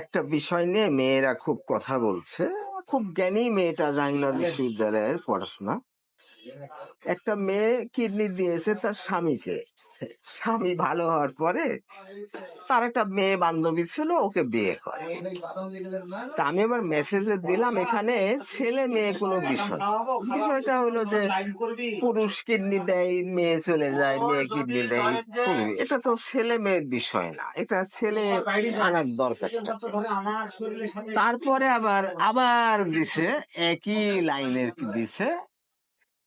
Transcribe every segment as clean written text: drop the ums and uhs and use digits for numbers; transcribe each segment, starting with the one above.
একটা বিষয় নিয়ে মেয়েরা খুব কথা বলছে। খুব জ্ঞানী মেয়েটা, জাহাঙ্গীরনগর বিশ্ববিদ্যালয়ের পড়াশোনা। একটা মেয়ে কিডনি দিয়েছে তার স্বামীকে। স্বামী ভালো হওয়ার পরে তার একটা মেয়ে বান্ধবী ছিল, ওকে বিয়ে করে। তা আমি এবার মেসেজে দিলাম, এখানে ছেলে মেয়ে কোনো বিষয়, বিষয়টা হলো যে পুরুষ কিডনি দেয় মেয়ে চলে যায়, মেয়ে কিডনি দেয় পুরুষ, এটা তো ছেলে মেয়ের বিষয় না, এটা ছেলে আনার দরকার। তারপরে আবার আবার দিছে, একই লাইনের দিছে,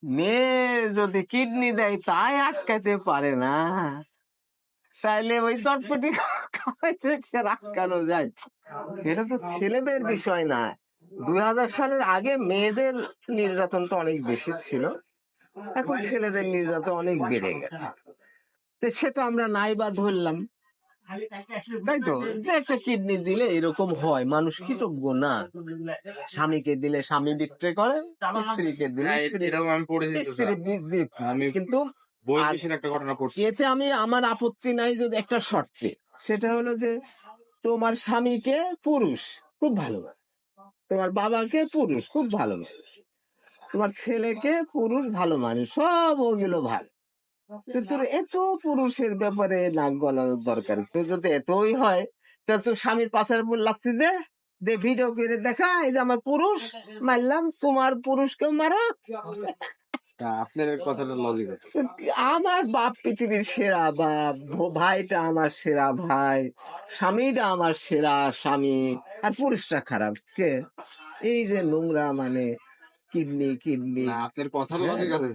মেয়ে যদি কিডনি দেয় তাই আটকাতে পারে না, তাইলে ওই চটপটি খাওয়াই থেকে আটকানো যায়। এটা তো ছেলে মেয়ের বিষয় না। 2000 সালের আগে মেয়েদের নির্যাতন তো অনেক বেশি ছিল, এখন ছেলেদের নির্যাতন অনেক বেড়ে গেছে। তো সেটা আমরা নাই বা ধরলাম, তাই তো, যে একটা কিডনি দিলে এরকম হয়, মানুষ কৃতজ্ঞ না। স্বামীকে দিলে স্বামী বিক্রি করে, স্ত্রীকে দিলে স্ত্রী বিক্রি করে। কিন্তু একটা ঘটনা পড়ছে, এতে আমি আমার আপত্তি নাই যদি একটা শর্তে, সেটা হলো যে তোমার স্বামীকে পুরুষ খুব ভালোবাসে, তোমার বাবাকে পুরুষ খুব ভালোবাসে, তোমার ছেলেকে পুরুষ ভালো মানুষ, সব ওগুলো ভালো। তোর এত পুরুষের ব্যাপারে নাক গলানোর দরকার, তোর যদি এতই হয় তা তোর স্বামীর পাশের উপর লাগতে দে, দে ভিডিও করে দেখা, এই যে আমার পুরুষ মারলাম, তোমার পুরুষকেও মারো। আপনার কথাটা লজিক আছে। আমার বাপ পৃথিবীর সেরা বাপ, ভাইটা আমার সেরা ভাই, স্বামীটা আমার সেরা স্বামী, আর পুরুষটা খারাপ কে? এই যে নোংরা, মানে কিডনি কিডনি, আপনার কথা লজিক আছে।